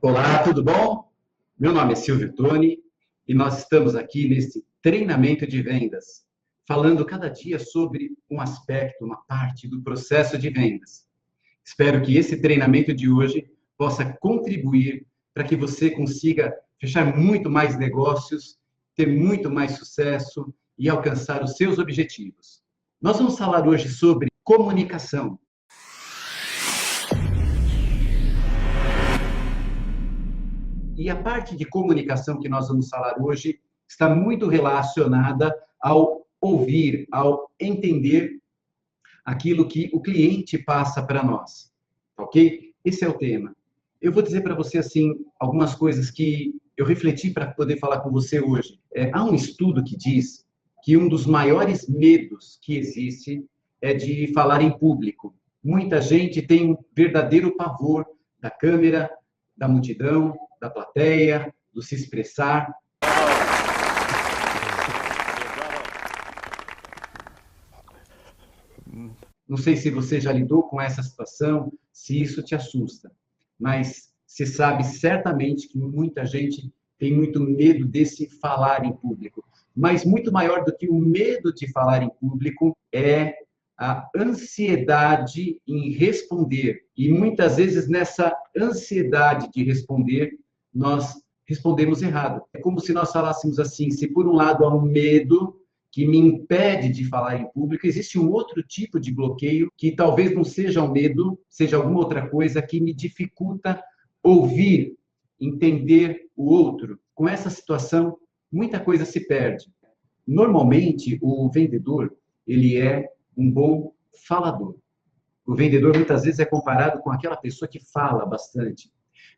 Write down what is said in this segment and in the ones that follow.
Olá, tudo bom? Meu nome é Silvio Toni e nós estamos aqui nesse treinamento de vendas, falando cada dia sobre um aspecto, uma parte do processo de vendas. Espero que esse treinamento de hoje possa contribuir para que você consiga fechar muito mais negócios, ter muito mais sucesso e alcançar os seus objetivos. Nós vamos falar hoje sobre comunicação. E a parte de comunicação que nós vamos falar hoje está muito relacionada ao ouvir, ao entender aquilo que o cliente passa para nós, ok? Esse é o tema. Eu vou dizer para você, assim, algumas coisas que eu refleti para poder falar com você hoje. Há um estudo que diz que um dos maiores medos que existe é de falar em público. Muita gente tem um verdadeiro pavor da câmera, da multidão, da plateia, do se expressar. Não sei se você já lidou com essa situação, se isso te assusta, mas você sabe certamente que muita gente tem muito medo desse falar em público. Mas muito maior do que o medo de falar em público é a ansiedade em responder. E muitas vezes nessa ansiedade de responder, nós respondemos errado. É como se nós falássemos assim, se por um lado há um medo que me impede de falar em público, existe um outro tipo de bloqueio que talvez não seja o medo, seja alguma outra coisa que me dificulta ouvir, entender o outro. Com essa situação, muita coisa se perde. Normalmente, o vendedor, ele é um bom falador. O vendedor muitas vezes é comparado com aquela pessoa que fala bastante.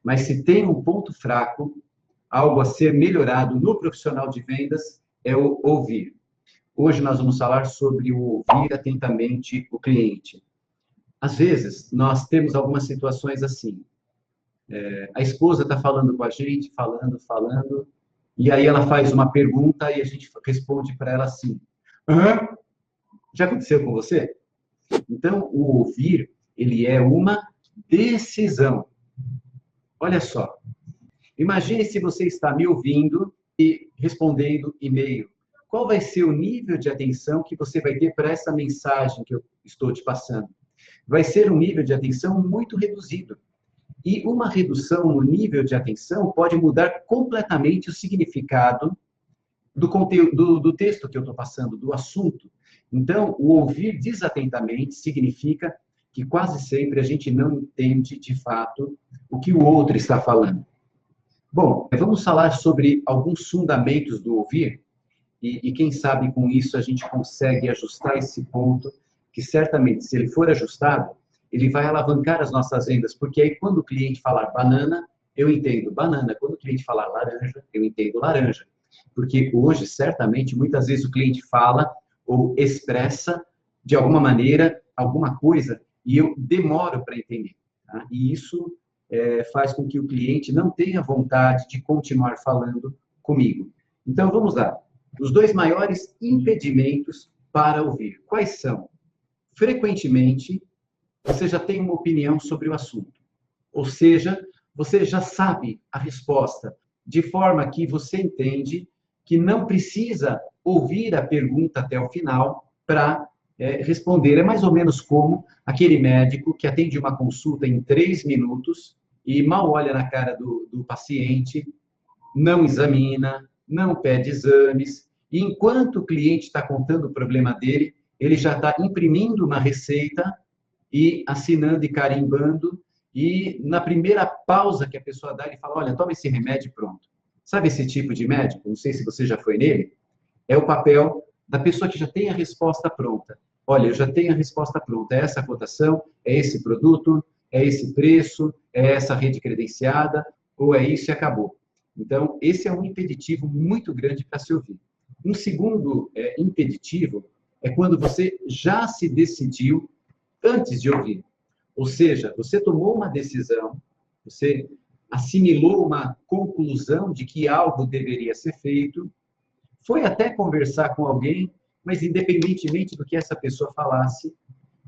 Mas se tem um ponto fraco, algo a ser melhorado no profissional de vendas, é o ouvir. Hoje nós vamos falar sobre o ouvir atentamente o cliente. Às vezes, nós temos algumas situações assim. A esposa está falando com a gente, falando, e aí ela faz uma pergunta e a gente responde para ela assim: hã? Já aconteceu com você? Então, o ouvir, ele é uma decisão. Olha só, imagine se você está me ouvindo e respondendo e-mail. Qual vai ser o nível de atenção que você vai ter para essa mensagem que eu estou te passando? Vai ser um nível de atenção muito reduzido. E uma redução no nível de atenção pode mudar completamente o significado do conteúdo, do texto que eu estou passando, do assunto. Então, o ouvir desatentamente significa que quase sempre a gente não entende de fato o que o outro está falando. Bom, vamos falar sobre alguns fundamentos do ouvir e quem sabe com isso a gente consegue ajustar esse ponto, que certamente, se ele for ajustado, ele vai alavancar as nossas vendas, porque aí quando o cliente falar banana, eu entendo banana. Quando o cliente falar laranja, eu entendo laranja. Porque hoje, certamente, muitas vezes o cliente fala ou expressa de alguma maneira alguma coisa e eu demoro para entender. Tá? E isso faz com que o cliente não tenha vontade de continuar falando comigo. Então, vamos lá. Os dois maiores impedimentos para ouvir. Quais são? Frequentemente, você já tem uma opinião sobre o assunto. Ou seja, você já sabe a resposta, de forma que você entende que não precisa ouvir a pergunta até o final para responder. É mais ou menos como aquele médico que atende uma consulta em 3 minutos e mal olha na cara do paciente, não examina, não pede exames, e enquanto o cliente está contando o problema dele, ele já está imprimindo uma receita e assinando e carimbando, e na primeira pausa que a pessoa dá, ele fala: olha, toma esse remédio e pronto. Sabe esse tipo de médico? Não sei se você já foi nele. É o papel da pessoa que já tem a resposta pronta. Olha, eu já tenho a resposta pronta. É essa cotação, é esse produto, é esse preço, é essa rede credenciada, ou é isso e acabou. Então, esse é um impeditivo muito grande para se ouvir. Um segundo impeditivo é quando você já se decidiu antes de ouvir. Ou seja, você tomou uma decisão, você assimilou uma conclusão de que algo deveria ser feito, foi até conversar com alguém, mas independentemente do que essa pessoa falasse,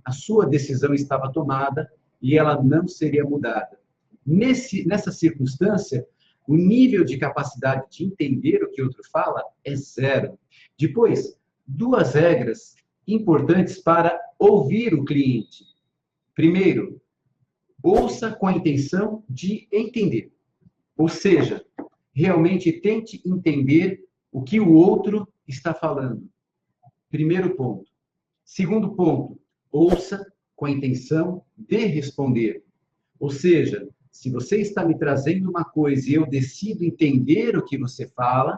a sua decisão estava tomada e ela não seria mudada. Nessa circunstância, o nível de capacidade de entender o que o outro fala é zero. Depois, duas regras importantes para ouvir o cliente. Primeiro, ouça com a intenção de entender. Ou seja, realmente tente entender o que o outro está falando. Primeiro ponto. Segundo ponto, ouça com a intenção de responder. Ou seja, se você está me trazendo uma coisa e eu decido entender o que você fala,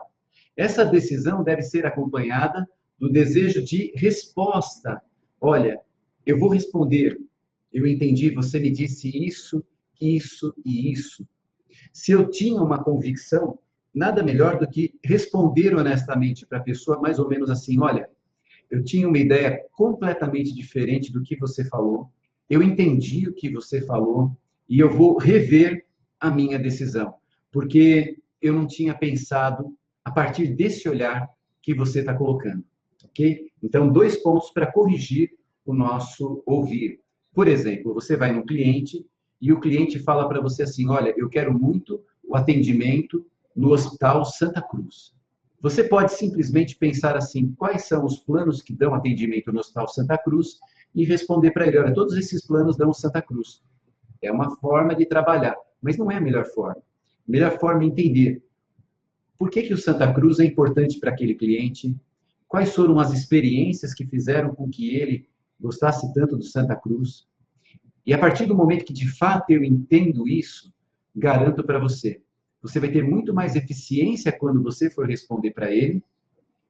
essa decisão deve ser acompanhada do desejo de resposta. Olha, eu vou responder. Eu entendi, você me disse isso, isso e isso. Se eu tinha uma convicção, nada melhor do que responder honestamente para a pessoa, mais ou menos assim: olha, eu tinha uma ideia completamente diferente do que você falou, eu entendi o que você falou e eu vou rever a minha decisão, porque eu não tinha pensado a partir desse olhar que você está colocando, ok? Então, 2 pontos para corrigir o nosso ouvir. Por exemplo, você vai num cliente e o cliente fala para você assim: olha, eu quero muito o atendimento no Hospital Santa Cruz. Você pode simplesmente pensar assim: quais são os planos que dão atendimento no Hospital Santa Cruz? E responder para ele: olha, todos esses planos dão Santa Cruz. É uma forma de trabalhar, mas não é a melhor forma. A melhor forma é entender por que o Santa Cruz é importante para aquele cliente, quais foram as experiências que fizeram com que ele gostasse tanto do Santa Cruz. E a partir do momento que de fato eu entendo isso, garanto para você, você vai ter muito mais eficiência quando você for responder para ele,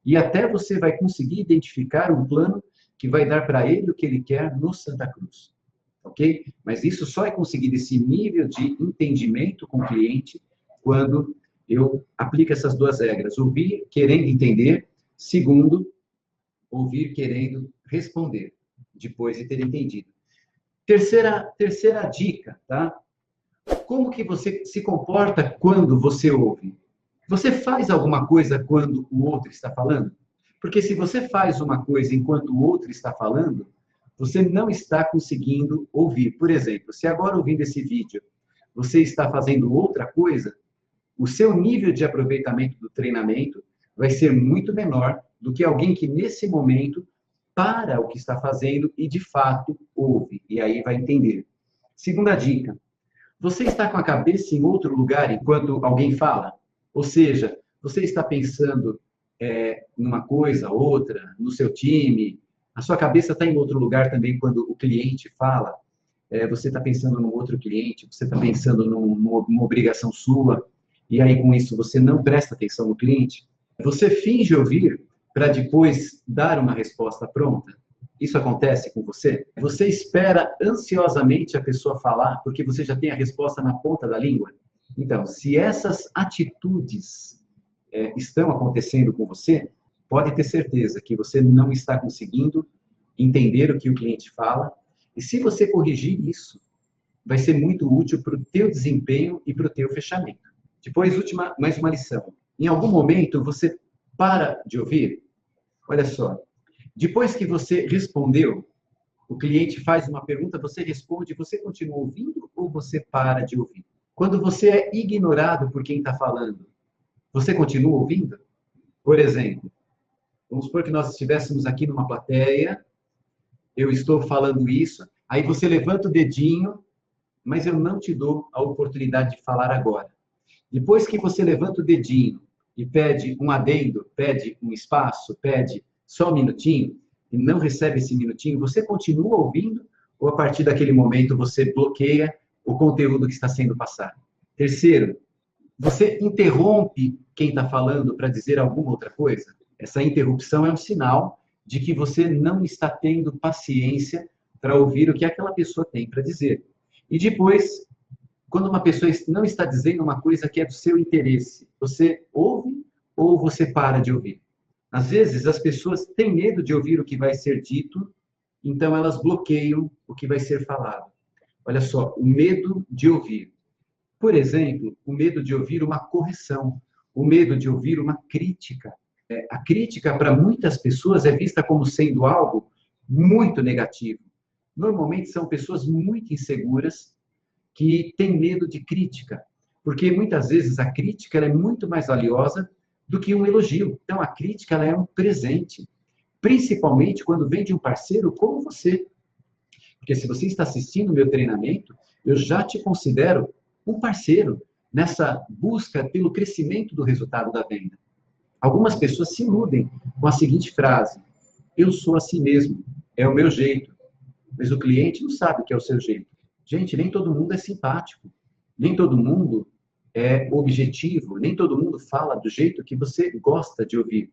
e até você vai conseguir identificar um plano que vai dar para ele o que ele quer no Santa Cruz. Ok? Mas isso só é conseguido, esse nível de entendimento com o cliente, quando eu aplico essas 2 regras: ouvir querendo entender, segundo, ouvir querendo responder, depois de ter entendido. Terceira dica, tá? Como que você se comporta quando você ouve? Você faz alguma coisa quando o outro está falando? Porque se você faz uma coisa enquanto o outro está falando, você não está conseguindo ouvir. Por exemplo, se agora ouvindo esse vídeo, você está fazendo outra coisa, o seu nível de aproveitamento do treinamento vai ser muito menor do que alguém que nesse momento para o que está fazendo e de fato ouve, e aí vai entender. Segunda dica: você está com a cabeça em outro lugar enquanto alguém fala? Ou seja, você está pensando numa coisa, outra, no seu time, a sua cabeça está em outro lugar também quando o cliente fala. Você está pensando num outro cliente, você está pensando numa obrigação sua, e aí com isso você não presta atenção no cliente. Você finge ouvir para depois dar uma resposta pronta. Isso acontece com você? Você espera ansiosamente a pessoa falar porque você já tem a resposta na ponta da língua? Então, se essas atitudes estão acontecendo com você, pode ter certeza que você não está conseguindo entender o que o cliente fala. E se você corrigir isso, vai ser muito útil para o teu desempenho e para o teu fechamento. Depois, mais uma lição. Em algum momento, você para de ouvir? Olha só. Depois que você respondeu, o cliente faz uma pergunta, você responde, você continua ouvindo ou você para de ouvir? Quando você é ignorado por quem está falando, você continua ouvindo? Por exemplo, vamos supor que nós estivéssemos aqui numa plateia, eu estou falando isso, aí você levanta o dedinho, mas eu não te dou a oportunidade de falar agora. Depois que você levanta o dedinho e pede um adendo, pede um espaço, pede só um minutinho, e não recebe esse minutinho, você continua ouvindo ou a partir daquele momento você bloqueia o conteúdo que está sendo passado? Terceiro, você interrompe quem está falando para dizer alguma outra coisa? Essa interrupção é um sinal de que você não está tendo paciência para ouvir o que aquela pessoa tem para dizer. E depois, quando uma pessoa não está dizendo uma coisa que é do seu interesse, você ouve ou você para de ouvir? Às vezes, as pessoas têm medo de ouvir o que vai ser dito, então elas bloqueiam o que vai ser falado. Olha só, o medo de ouvir. Por exemplo, o medo de ouvir uma correção, o medo de ouvir uma crítica. A crítica, para muitas pessoas, é vista como sendo algo muito negativo. Normalmente, são pessoas muito inseguras que tem medo de crítica, porque muitas vezes a crítica ela é muito mais valiosa do que um elogio. Então, a crítica ela é um presente, principalmente quando vem de um parceiro como você. Porque se você está assistindo o meu treinamento, eu já te considero um parceiro nessa busca pelo crescimento do resultado da venda. Algumas pessoas se iludem com a seguinte frase: eu sou assim mesmo, é o meu jeito. Mas o cliente não sabe que é o seu jeito. Gente, nem todo mundo é simpático, nem todo mundo é objetivo, nem todo mundo fala do jeito que você gosta de ouvir.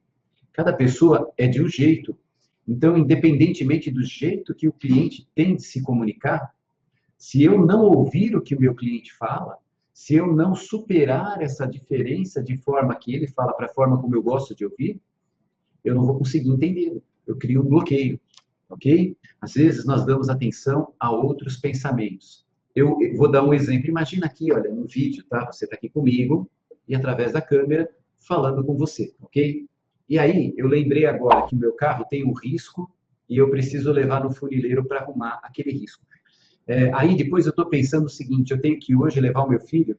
Cada pessoa é de um jeito. Então, independentemente do jeito que o cliente tem de se comunicar, se eu não ouvir o que o meu cliente fala, se eu não superar essa diferença de forma que ele fala para a forma como eu gosto de ouvir, eu não vou conseguir entender. Eu crio um bloqueio, ok? Às vezes nós damos atenção a outros pensamentos. Eu vou dar um exemplo. Imagina aqui, olha, no vídeo, tá? Você está aqui comigo e através da câmera falando com você, ok? E aí, eu lembrei agora que o meu carro tem um risco e eu preciso levar no funileiro para arrumar aquele risco. Aí, depois eu estou pensando o seguinte, eu tenho que hoje levar o meu filho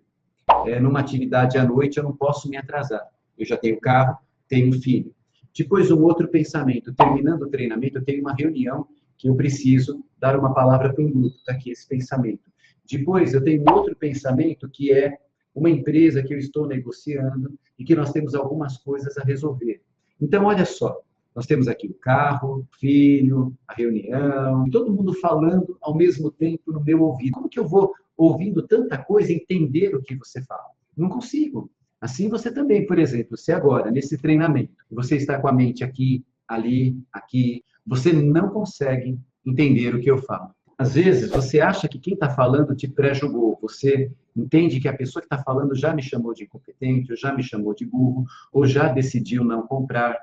numa atividade à noite, eu não posso me atrasar. Eu já tenho carro, tenho filho. Depois, um outro pensamento. Terminando o treinamento, eu tenho uma reunião que eu preciso dar uma palavra para um grupo. Está aqui esse pensamento. Depois, eu tenho outro pensamento que é uma empresa que eu estou negociando e que nós temos algumas coisas a resolver. Então, olha só, nós temos aqui o carro, o filho, a reunião, todo mundo falando ao mesmo tempo no meu ouvido. Como que eu vou, ouvindo tanta coisa, entender o que você fala? Não consigo. Assim você também, por exemplo, se agora, nesse treinamento, você está com a mente aqui, ali, aqui, você não consegue entender o que eu falo. Às vezes, você acha que quem está falando te pré-julgou. Você entende que a pessoa que está falando já me chamou de incompetente, ou já me chamou de burro, ou já decidiu não comprar.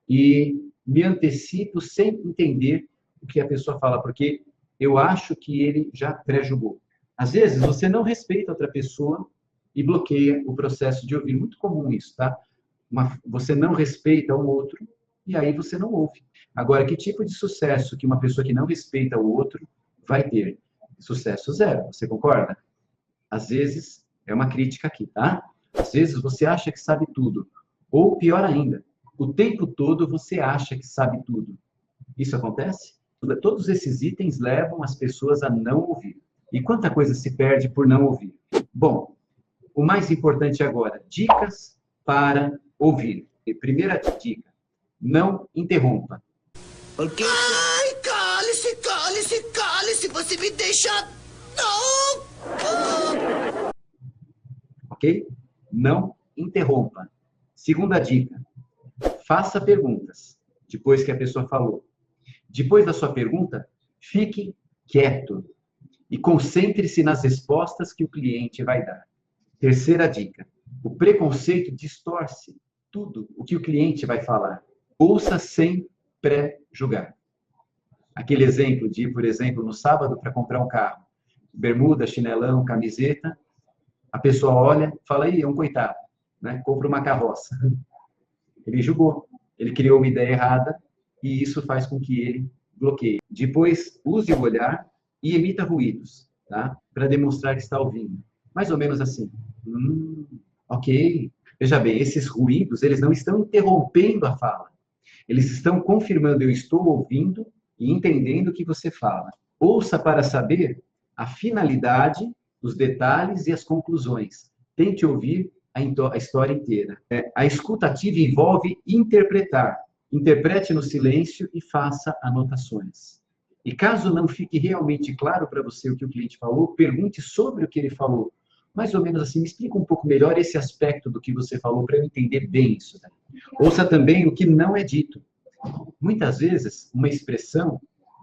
E me antecipo sem entender o que a pessoa fala, porque eu acho que ele já pré-julgou. Às vezes, você não respeita outra pessoa e bloqueia o processo de ouvir. Muito comum isso, tá? Você não respeita o outro e aí você não ouve. Agora, que tipo de sucesso que uma pessoa que não respeita o outro vai ter? Sucesso zero, você concorda? Às vezes, é uma crítica aqui, tá? Às vezes você acha que sabe tudo. Ou pior ainda, o tempo todo você acha que sabe tudo. Isso acontece? Todos esses itens levam as pessoas a não ouvir. E quanta coisa se perde por não ouvir? Bom, o mais importante agora, dicas para ouvir. Primeira dica, não interrompa. Porque... Ai, cale-se, cale-se, cale-se, você me deixa... Não! Ok? Não interrompa. Segunda dica, faça perguntas depois que a pessoa falou. Depois da sua pergunta, fique quieto e concentre-se nas respostas que o cliente vai dar. Terceira dica, o preconceito distorce tudo o que o cliente vai falar. Ouça sem pré-julgar. Aquele exemplo de ir, por exemplo, no sábado para comprar um carro, bermuda, chinelão, camiseta, a pessoa olha e fala, é um coitado, né? Compra uma carroça. Ele julgou, ele criou uma ideia errada e isso faz com que ele bloqueie. Depois, use o olhar e emita ruídos, tá? Para demonstrar que está ouvindo. Mais ou menos assim. Ok. Veja bem, esses ruídos, eles não estão interrompendo a fala. Eles estão confirmando, eu estou ouvindo e entendendo o que você fala. Ouça para saber a finalidade, os detalhes e as conclusões. Tente ouvir a história inteira. A escuta ativa envolve interpretar. Interprete no silêncio e faça anotações. E caso não fique realmente claro para você o que o cliente falou, pergunte sobre o que ele falou. Mais ou menos assim, me explica um pouco melhor esse aspecto do que você falou para eu entender bem isso. Né? Ouça também o que não é dito. Muitas vezes, uma expressão,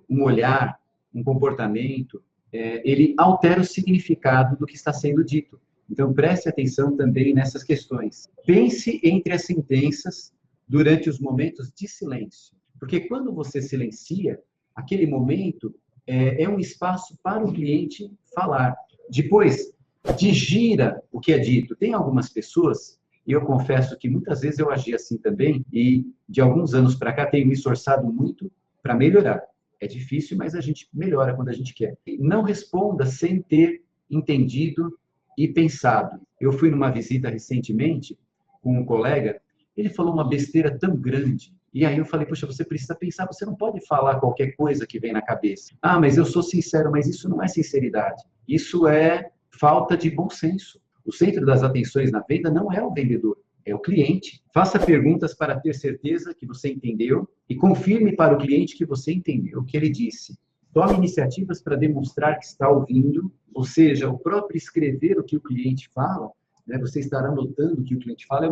um olhar, um comportamento, ele altera o significado do que está sendo dito. Então, preste atenção também nessas questões. Pense entre as sentenças durante os momentos de silêncio. Porque quando você silencia, aquele momento é um espaço para o cliente falar. Depois, digira o que é dito. Tem algumas pessoas, e eu confesso que muitas vezes eu agi assim também, e de alguns anos para cá tenho me esforçado muito para melhorar. É difícil, mas a gente melhora quando a gente quer. Não responda sem ter entendido e pensado. Eu fui numa visita recentemente com um colega, ele falou uma besteira tão grande. E aí eu falei, poxa, você precisa pensar, você não pode falar qualquer coisa que vem na cabeça. Ah, mas eu sou sincero, mas isso não é sinceridade. Isso é falta de bom senso. O centro das atenções na venda não é o vendedor, é o cliente. Faça perguntas para ter certeza que você entendeu e confirme para o cliente que você entendeu o que ele disse. Tome iniciativas para demonstrar que está ouvindo, ou seja, o próprio escrever o que o cliente fala, né, você estará anotando o que o cliente fala, é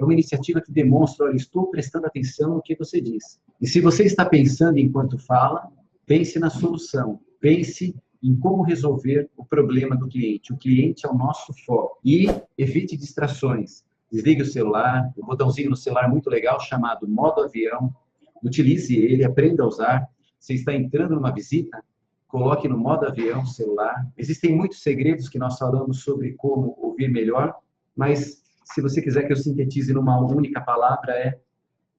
uma iniciativa que demonstra, olha, estou prestando atenção no que você diz. E se você está pensando enquanto fala, pense na solução, pense em como resolver o problema do cliente. O cliente é o nosso foco. E evite distrações. Desligue o celular, o botãozinho no celular é muito legal, chamado modo avião. Utilize ele, aprenda a usar. Você está entrando numa visita, coloque no modo avião o celular. Existem muitos segredos que nós falamos sobre como ouvir melhor, mas se você quiser que eu sintetize numa única palavra, é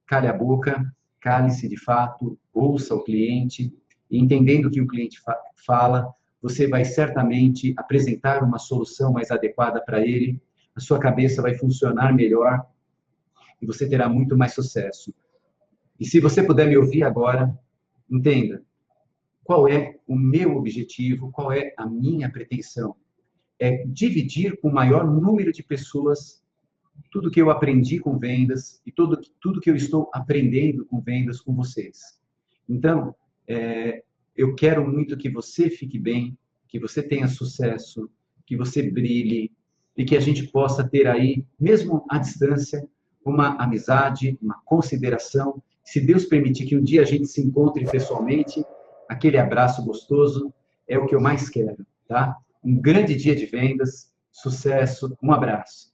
cale a boca, cale-se de fato, ouça o cliente, e entendendo o que o cliente fala, você vai certamente apresentar uma solução mais adequada para ele, a sua cabeça vai funcionar melhor e você terá muito mais sucesso. E se você puder me ouvir agora, entenda, qual é o meu objetivo, qual é a minha pretensão? É dividir com o maior número de pessoas tudo que eu aprendi com vendas e tudo que eu estou aprendendo com vendas com vocês. Então, eu quero muito que você fique bem, que você tenha sucesso, que você brilhe e que a gente possa ter aí, mesmo à distância, uma amizade, uma consideração. Se Deus permitir que um dia a gente se encontre pessoalmente, aquele abraço gostoso é o que eu mais quero, tá? Um grande dia de vendas, sucesso, um abraço.